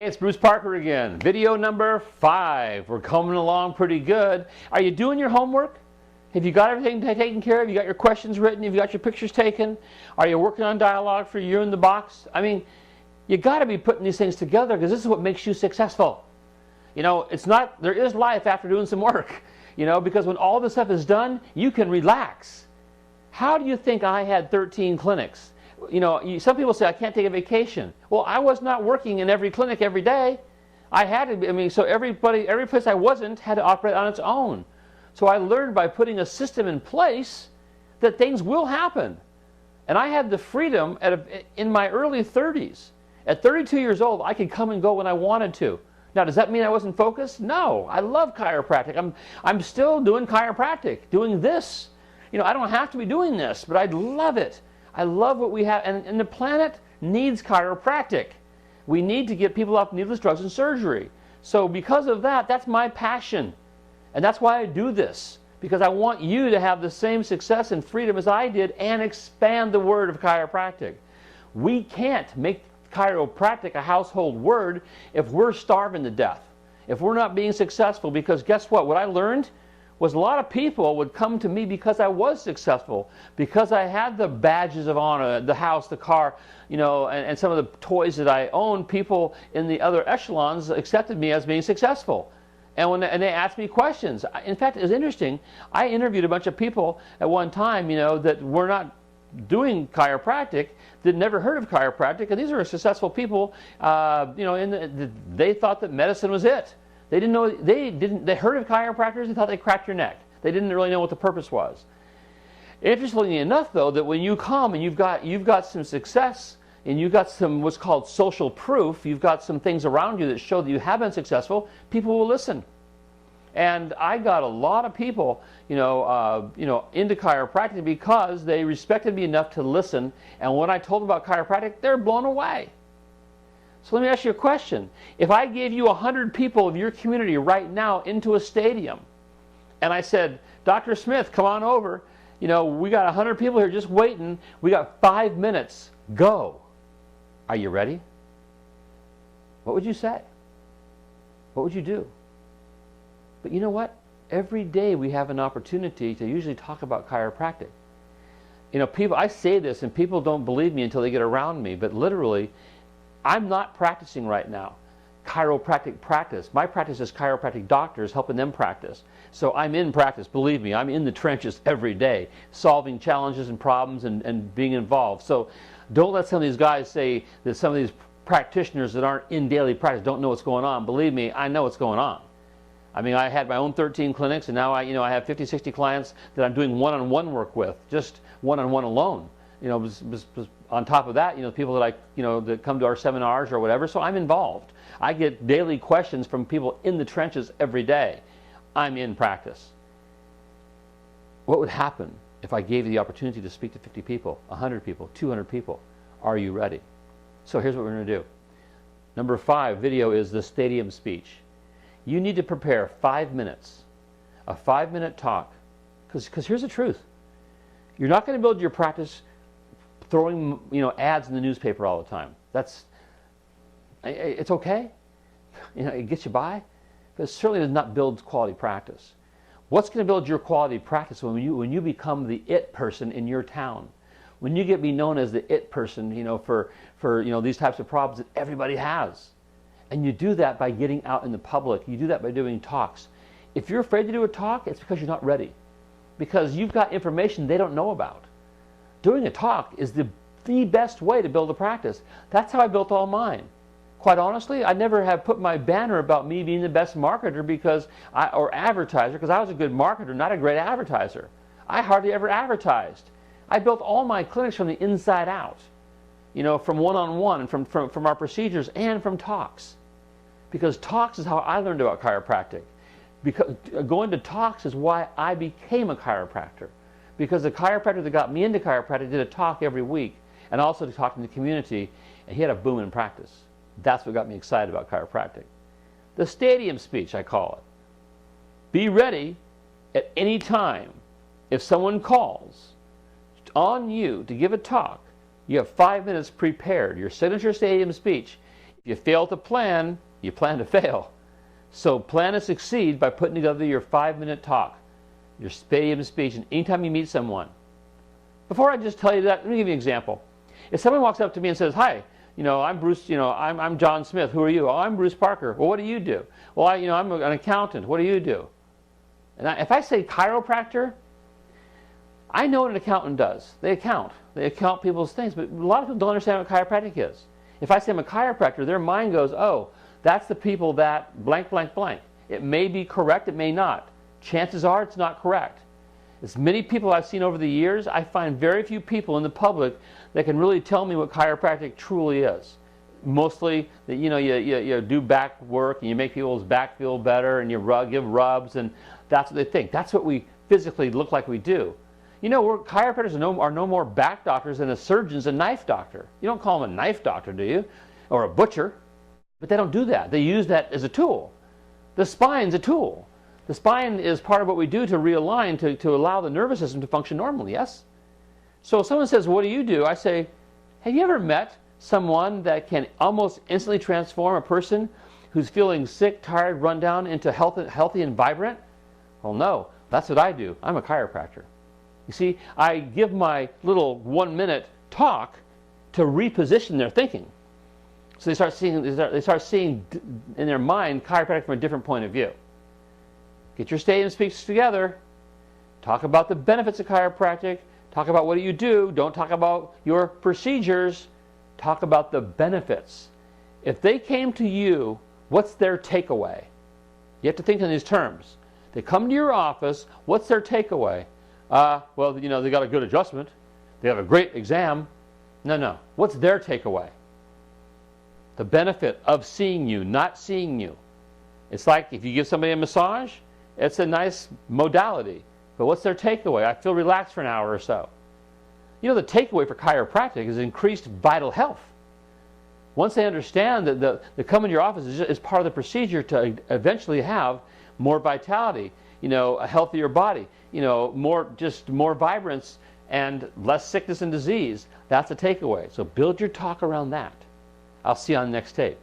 It's Bruce Parker again. Video number 5. We're coming along pretty good. Are you doing your homework? Have you got everything taken care of? You got your questions written? Have you got your pictures taken? Are you working on dialogue for You in the Box? I mean, you got to be putting these things together because this is what makes you successful. You know, it's not, there is life after doing some work, you know, because when all this stuff is done, you can relax. How do you think I had 13 clinics? You know, some people say I can't take a vacation. Well, I was not working in every clinic every day. I had to be, I mean, so every place I wasn't had to operate on its own. So I learned by putting a system in place that things will happen. And I had the freedom in my early 30s. At 32 years old, I could come and go when I wanted to. Now, does that mean I wasn't focused? No, I love chiropractic. I'm still doing chiropractic, doing this. You know, I don't have to be doing this, but I love it. I love what we have, and the planet needs chiropractic. We need to get people off needless drugs and surgery. So because of that, that's my passion. And that's why I do this, because I want you to have the same success and freedom as I did and expand the word of chiropractic. We can't make chiropractic a household word if we're starving to death, if we're not being successful, because guess what? What I learned was a lot of people would come to me because I was successful, because I had the badges of honor, the house, the car, you know, and some of the toys that I owned. People in the other echelons accepted me as being successful. And they asked me questions. In fact, it was interesting. I interviewed a bunch of people at one time, you know, that were not doing chiropractic, that never heard of chiropractic, and these are successful people. You know, they thought that medicine was it. They didn't know. They heard of chiropractors. They thought they cracked your neck. They didn't really know what the purpose was. Interestingly enough, though, that when you come and you've got some success, and you've got some what's called social proof, you've got some things around you that show that you have been successful, people will listen. And I got a lot of people, you know, into chiropractic because they respected me enough to listen. And when I told them about chiropractic, they're blown away. So let me ask you a question. If I gave you 100 people of your community right now into a stadium, and I said, Dr. Smith, come on over. You know, we got 100 people here just waiting. We got 5 minutes. Go. Are you ready? What would you say? What would you do? But you know what? Every day we have an opportunity to usually talk about chiropractic. You know, people, I say this and people don't believe me until they get around me, but literally, I'm not practicing right now chiropractic practice. My practice is chiropractic doctors helping them practice. So I'm in practice, believe me, I'm in the trenches every day, solving challenges and problems and being involved. So don't let some of these guys say that some of these practitioners that aren't in daily practice don't know what's going on. Believe me, I know what's going on. I mean, I had my own 13 clinics, and now I have 50, 60 clients that I'm doing one-on-one work with, just one-on-one alone. You know, on top of that, you know, people that that come to our seminars or whatever, so I'm involved. I get daily questions from people in the trenches every day. I'm in practice. What would happen if I gave you the opportunity to speak to 50 people, 100 people, 200 people? Are you ready? So here's what we're going to do. Number 5 video is the stadium speech. You need to prepare 5 minutes, a 5-minute talk, because here's the truth. You're not going to build your practice throwing ads in the newspaper all the time. It's okay. You know, it gets you by, but it certainly does not build quality practice. What's going to build your quality practice when you become the it person in your town? When you get be known as the it person, you know, for these types of problems that everybody has. And you do that by getting out in the public. You do that by doing talks. If you're afraid to do a talk, it's because you're not ready. Because you've got information they don't know about. Doing a talk is the best way to build a practice. That's how I built all mine. Quite honestly, I never have put my banner about me being the best marketer or advertiser, because I was a good marketer, not a great advertiser. I hardly ever advertised. I built all my clinics from the inside out. You know, from one-on-one, and from our procedures, and from talks. Because talks is how I learned about chiropractic. Because going to talks is why I became a chiropractor. Because the chiropractor that got me into chiropractic did a talk every week, and also to talk in the community, and he had a boom in practice. That's what got me excited about chiropractic. The stadium speech, I call it. Be ready at any time. If someone calls on you to give a talk, you have 5 minutes prepared, your signature stadium speech. If you fail to plan, you plan to fail. So plan to succeed by putting together your 5-minute talk, your stadium speech, and anytime you meet someone. Before I just tell you that, let me give you an example. If someone walks up to me and says, "Hi, I'm Bruce, I'm John Smith. Who are you?" "Oh, I'm Bruce Parker." "Well, what do you do?" "Well, I'm an accountant." "What do you do?" And if I say chiropractor, I know what an accountant does. They account. They account people's things, but a lot of people don't understand what chiropractic is. If I say I'm a chiropractor, their mind goes, "Oh, that's the people that blank, blank, blank." It may be correct, it may not. Chances are it's not correct. As many people I've seen over the years, I find very few people in the public that can really tell me what chiropractic truly is. Mostly, you do back work and you make people's back feel better and you give rubs, and that's what they think. That's what we physically look like we do. Chiropractors are no more back doctors than a surgeon's a knife doctor. You don't call them a knife doctor, do you? Or a butcher. But they don't do that. They use that as a tool. The spine's a tool. The spine is part of what we do to realign, to allow the nervous system to function normally, yes? So if someone says, "What do you do?" I say, "Have you ever met someone that can almost instantly transform a person who's feeling sick, tired, run down into healthy and vibrant?" "Well, no, that's what I do. I'm a chiropractor." You see, I give my little 1-minute talk to reposition their thinking. So they start seeing in their mind chiropractic from a different point of view. Get your stadium speeches together. Talk about the benefits of chiropractic. Talk about what do you do. Don't talk about your procedures. Talk about the benefits. If they came to you, what's their takeaway? You have to think in these terms. They come to your office, what's their takeaway? Well, they got a good adjustment. They have a great exam. No. What's their takeaway? The benefit of seeing you, not seeing you. It's like if you give somebody a massage, it's a nice modality. But what's their takeaway? I feel relaxed for an hour or so. The takeaway for chiropractic is increased vital health. Once they understand that the come in your office is part of the procedure to eventually have more vitality, a healthier body, more vibrance and less sickness and disease, that's a takeaway. So build your talk around that. I'll see you on the next tape.